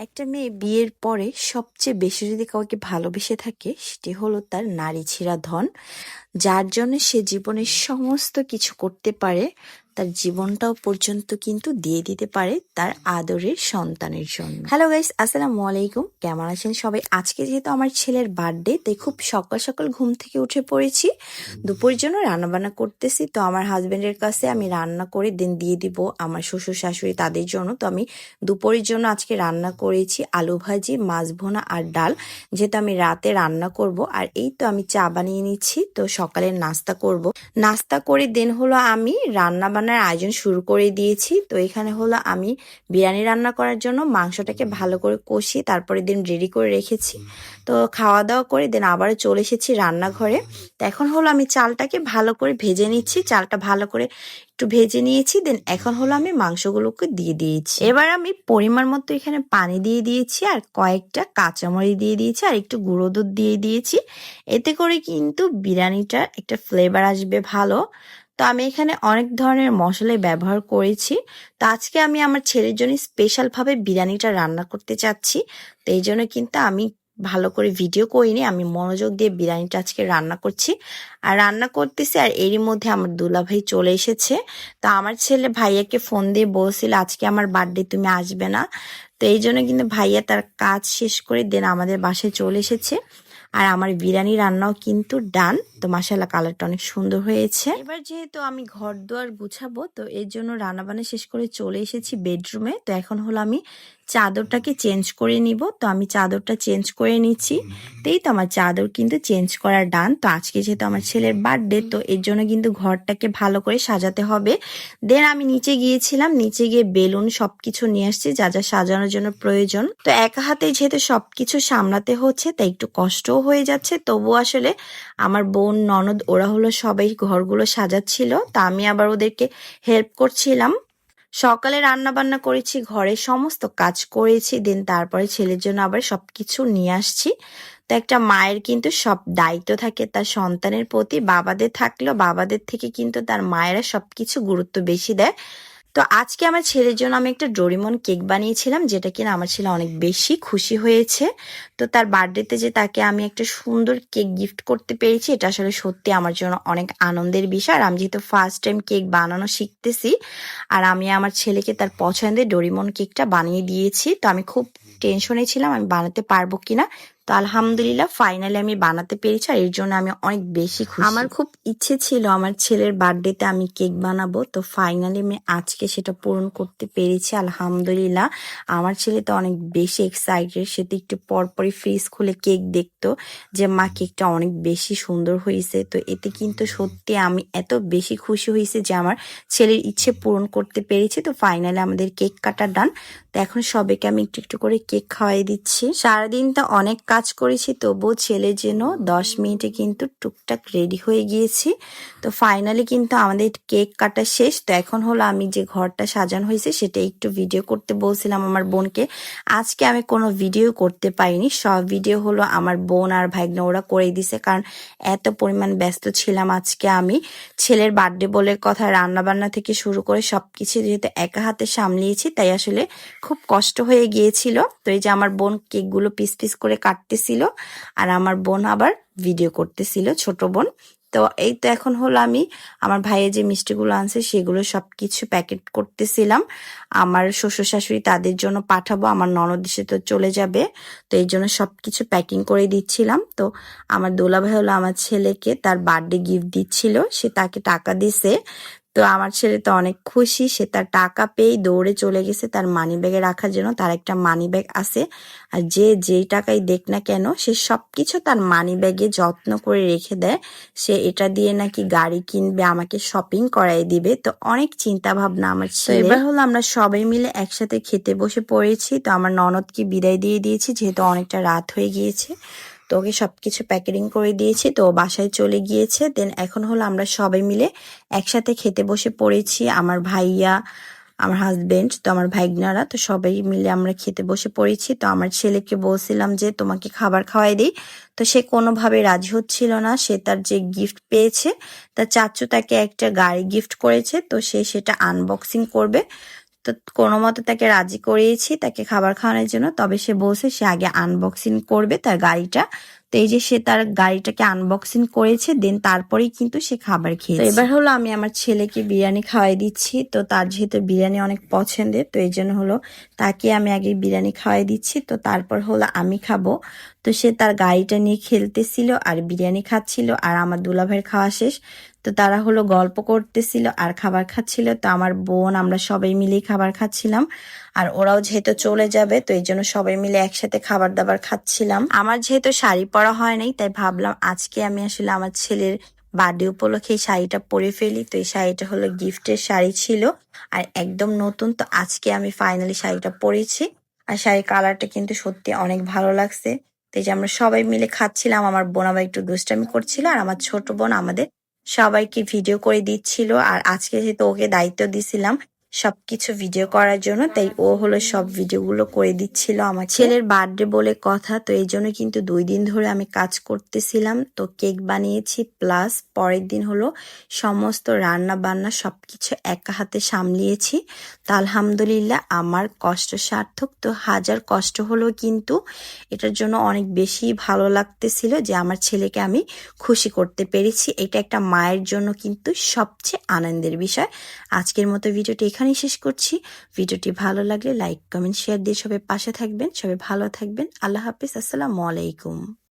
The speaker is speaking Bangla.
একটা মেয়ে বিয়ের পরে সবচেয়ে বেশি যদি কাউকে ভালোবেসে থাকে সেটি হলো তার নারী ছেঁড়া ধন, যার জন্য সে জীবনের সমস্ত কিছু করতে পারে, তার জীবনটাও পর্যন্ত কিন্তু দিয়ে দিতে পারে তার আদরের সন্তানের জন্য। হ্যালো গাইস, আসসালামু আলাইকুম। কেমন আছেন সবাই? আজকে যেহেতু আমার ছেলের বার্থডে, তাই খুব সকাল সকাল ঘুম থেকে উঠে পড়েছি। দুপুরের জন্য রান্নাবান্না করতেছি। তো আমার হাজবেন্ডের কাছে আমি রান্না করে দেন দিয়ে দিব আমার শ্বশুর শাশুড়ি তাদের জন্য। তো আমি দুপুরের জন্য আজকে রান্না করেছি আলু ভাজি, মাছ ভুনা আর ডাল, যেহেতু আমি রাতে রান্না করব। আর এই তো আমি চা বানিয়ে নিচ্ছি, তো সকালের নাস্তা করব। নাস্তা করে দেন হলো আমি রান্না বান্নার আয়োজন শুরু করে দিয়েছি। তো এখানে হলো আমি বিরিয়ানি রান্না করার জন্য মাংসটাকে ভালো করে কষিয়ে তারপরে দিন রেডি করে রেখেছি। তো খাওয়া দাওয়া করে দেন আবারও চলে এসেছি রান্নাঘরে। তো এখন হলো আমি চালটাকে ভালো করে ভেজে নিচ্ছি। চালটা ভালো করে একটু ভেজে নিয়েছি, দেন এখন হলো আমি মাংসগুলোকে দিয়ে দিয়েছি। এবার আমি পরিমাণ মতো এখানে পানি দিয়ে দিয়েছি আর কয়েকটা কাঁচামরিচ দিয়ে দিয়েছি আর একটু গুঁড়ো দুধ দিয়ে দিয়েছি। এতে করে কিন্তু বিরিয়ানিটা একটা ফ্লেভার আসবে ভালো। তো আমি এখানে অনেক ধরনের মশলাই ব্যবহার করেছি। তো আজকে আমি আমার ছেলের জন্য স্পেশালভাবে বিরিয়ানিটা রান্না করতে চাচ্ছি। তো এই জন্য কিন্তু আমি ভালো করে ভিডিও করিনি, আমি মনোযোগ দিয়ে বিরিয়ানিটা আজকে রান্না করছি আর রান্না করতেছি। আর এরই মধ্যে আমার দুলাভাই চলে এসেছে। তো আমার ছেলে ভাইয়াকে ফোন দিয়ে বলছিল আজকে আমার বার্থডে, তুমি আসবে না? তো এই জন্য কিন্তু ভাইয়া তার কাজ শেষ করে দেন আমাদের বাসায় চলে এসেছে। আর আমার বিরিয়ানি রান্নাও কিন্তু ডান। তো মাশাআল্লাহ, কালারটা অনেক সুন্দর হয়েছে। এবার যেহেতু আমি ঘর দুয়ার গুছাবো, তো এর জন্য রান্নাবান্না শেষ করে চলে এসেছি বেডরুমে। তো এখন হলো আমি চাদরটাকে চেঞ্জ করে নিব। তো আমি চাদরটা চেঞ্জ করে নিচ্ছি। তো এই তো আমার চাদর কিন্তু চেঞ্জ করার ডান। তো আজকে যেহেতু আমার ছেলের বার্থডে, তো এর জন্য কিন্তু ঘরটাকে ভালো করে সাজাতে হবে। দেন আমি নিচে গিয়েছিলাম, নিচে গিয়ে বেলুন সবকিছু নিয়ে আসছি যা যা সাজানোর জন্য প্রয়োজন। তো একা হাতে যেহেতু সবকিছু সামলাতে হচ্ছে, তাই একটু কষ্টও হয়ে যাচ্ছে। তবু আসলে আমার বোন ননদ ওরা হলো সবাই ঘরগুলো সাজাচ্ছিল, তা আমি আবার ওদেরকে হেল্প করছিলাম। সকালে রান্না বান্না করেছি, ঘরের সমস্ত কাজ করেছি, দেন তারপরে ছেলের জন্য আবার সবকিছু নিয়ে আসছি। তো একটা মায়ের কিন্তু সব দায়িত্ব থাকে তার সন্তানের প্রতি। বাবাদের থাকলেও বাবাদের থেকে কিন্তু তার মায়েরা সবকিছু গুরুত্ব বেশি দেয়। তো আজকে আমার ছেলের জন্য আমি একটা ডোরিমন কেক বানিয়েছিলাম, যেটা কিনা আমার ছেলে অনেক বেশি খুশি হয়েছে। তো তার বার্থডেতে যে তাকে আমি একটা সুন্দর কেক গিফট করতে পেরেছি, এটা আসলে সত্যি আমার জন্য অনেক আনন্দের বিষয়। আর আমি যেহেতু ফার্স্ট টাইম কেক বানানো শিখতেছি, আর আমি আমার ছেলেকে তার পছন্দের ডোরিমন কেকটা বানিয়ে দিয়েছি। তো আমি খুব টেনশনে ছিলাম আমি বানাতে পারবো কিনা। তো আলহামদুলিল্লাহ ফাইনালি আমি বানাতে পেরেছি, আর এর জন্য আমি অনেক বেশি খুশি। আমার খুব ইচ্ছে ছিল আমার ছেলের বার্থডেতে আমি কেক বানাবো। তো ফাইনালি আমি আজকে সেটা পূরণ করতে পেরেছি আলহামদুলিল্লাহ। আমার ছেলে তো অনেক বেশি এক্সাইটেড, সে তো একটু পরপরই ফ্রিজ খুলে কেক দেখতো যে মা কেকটা অনেক বেশি সুন্দর হয়েছে। তো এতে কিন্তু সত্যি আমি এত বেশি খুশি হয়েছে যে আমার ছেলের ইচ্ছে পূরণ করতে পেরেছি। তো ফাইনালি আমাদের কেক কাটা ডান। তো এখন সবাইকে আমি একটু একটু করে কেক খাওয়াই দিচ্ছি। সারাদিন তো অনেক কাজ করেছি, তবুও ছেলের জন্য 10 মিনিটে কিন্তু টুকটাক রেডি হয়ে গিয়েছি। তো ফাইনালি কিন্তু আমাদের কেক কাটা শেষ। তো এখন হলো আমি যে ঘরটা সাজানো হয়েছে সেটা একটু ভিডিও করতে বলছিলাম আমার বোনকে। আজকে আমি কোনো ভিডিও করতে পারিনি, সব ভিডিও হলো আমার বোন আর ভাইগনা ওরা করে দিছে, কারণ এত পরিমাণ ব্যস্ত ছিলাম আজকে আমি। ছেলের বার্থডে বলে কথা, রান্না বান্না থেকে শুরু করে সবকিছু যেহেতু একা হাতে সামলিয়েছি, তাই আসলে খুব কষ্ট হয়ে গিয়েছিল। তো এই যে আমার বোন কেকগুলো পিস পিস করে কাটতেছিল, আর আমার বোন আবার ভিডিও করতেছিল, ছোট বোন। তো এই তো এখন হলো আমি আমার ভাইয়ের যে মিষ্টিগুলো আনছে সেগুলো সবকিছু প্যাকেট করতেছিলাম। আমার শ্বশুর শাশুড়ি তাদের জন্য পাঠাবো, আমার ননদ দেশে তো চলে যাবে, তো এই জন্য সবকিছু প্যাকিং করে দিচ্ছিলাম। তো আমার দোলাভাই হলো আমার ছেলেকে তার বার্থডে গিফট দিচ্ছিল, সে তাকে টাকা দিছে। তো আমার ছেলে তো অনেক খুশি, সে তার টাকা পেয়ে দৌড়ে চলে গেছে তার মানি ব্যাগে রাখার জন্য। তার একটা মানি ব্যাগ আছে, আর যে যেই টাকাই দেখ না কেন সে সবকিছু তার মানি ব্যাগে যত্ন করে রেখে দেয়। সে এটা দিয়ে নাকি গাড়ি কিনবে, আমাকে শপিং করাই দিবে। তো অনেক চিন্তা ভাবনা আমার ছেলে। এবার হলো আমরা সবাই মিলে একসাথে খেতে বসে পড়েছি। তো আমার ননদকে বিদায় দিয়ে দিয়েছি যেহেতু অনেকটা রাত হয়ে গিয়েছে। তো ওকে সবকিছু প্যাকেটিং করে দিয়েছি, তো বাসায় চলে গিয়েছে। দেন এখন হলো আমরা সবাই মিলে একসাথে খেতে বসে পড়েছি, আমার ভাইয়া, আমার হাজবেন্ড, তো আমার ভাইগনারা, তো সবাই মিলে আমরা খেতে বসে পড়েছি। তো আমার ছেলেকে বলছিলাম যে তোমাকে খাবার খাওয়াই দিই, তো সে কোনোভাবে রাজি হচ্ছিল না। সে তার যে গিফট পেয়েছে, তার চাচু তাকে একটা গাড়ি গিফট করেছে, তো সে সেটা আনবক্সিং করবে। তো কোনো মতে তাকে রাজি করিয়েছি তাকে খাবার খাওয়ানোর জন্য। তবে সে বলছে সে আগে আনবক্সিং করবে তার গাড়িটা। তো এই যে সে তার গাড়িটাকে আনবক্সিং করেছে, দেন তারপরেই কিন্তু সে খাবার খেয়েছে। তো এবার হলো আমি আমার ছেলেকে বিরিয়ানি খাওয়াই দিচ্ছি। তো তার যেহেতু বিরিয়ানি অনেক পছন্দের, তো এই জন্য হলো তাকে আমি আগে বিরিয়ানি খাওয়াই দিচ্ছি, তো তারপর হলো আমি খাবো। তো সে তার গাড়িটা নিয়ে খেলতেছিল আর বিরিয়ানি খাচ্ছিল, আর আমার দুলাভাইয়ের খাওয়া শেষ। তো তারা হলো গল্প করতেছিল আর খাবার খাচ্ছিল। তো আমার বোন আমরা সবাই মিলেই খাবার খাচ্ছিলাম। আর ওরাও যেহেতু চলে যাবে, তো এই জন্য সবাই মিলে একসাথে খাবার দাবার খাচ্ছিলাম। আমার যেহেতু শাড়ি পরা হয় নাই, তাই ভাবলাম আজকে আমি আসলে আমার ছেলের বার্থডে উপলক্ষে এই শাড়িটা পরে ফেলি। তো এই শাড়িটা হলো গিফটের শাড়ি ছিল আর একদম নতুন। তো আজকে আমি ফাইনালি শাড়িটা পরেছি আর শাড়ির কালারটা কিন্তু সত্যি অনেক ভালো লাগছে। তো এই যে আমরা সবাই মিলে খাচ্ছিলাম, আমার বোন আবার একটু দুষ্টামি করছিল আর আমার ছোট বোন আমাদের সবাইকে ভিডিও করে দিচ্ছিল। আর আজকে যেহেতু ওকে দায়িত্ব দিছিলাম সবকিছু ভিডিও করার জন্য, তাই ও হলো সব ভিডিওগুলো করে দিচ্ছিল। আমার ছেলের বার্থডে বলে কথা, তো এই জন্য কিন্তু 2 দিন ধরে আমি কাজ করতেছিলাম। তো কেক বানিয়েছি, প্লাস পরের দিন হলো সমস্ত রান্না বান্না সবকিছু একা হাতে সামলিয়েছি। তো আলহামদুলিল্লাহ আমার কষ্ট সার্থক। তো হাজার কষ্ট হলো কিন্তু এটার জন্য অনেক বেশি ভালো লাগতেছিল যে আমার ছেলেকে আমি খুশি করতে পেরেছি। এটা একটা মায়ের জন্য কিন্তু সবচেয়ে আনন্দের বিষয়। আজকের মতো ভিডিওটি এখানেই শেষ করছি। ভিডিওটি ভালো লাগলে লাইক কমেন্ট শেয়ার দিয়ে সবাই পাশে থাকবেন। সবাই ভালো থাকবেন। আল্লাহ হাফিজ। আসসালামু আলাইকুম।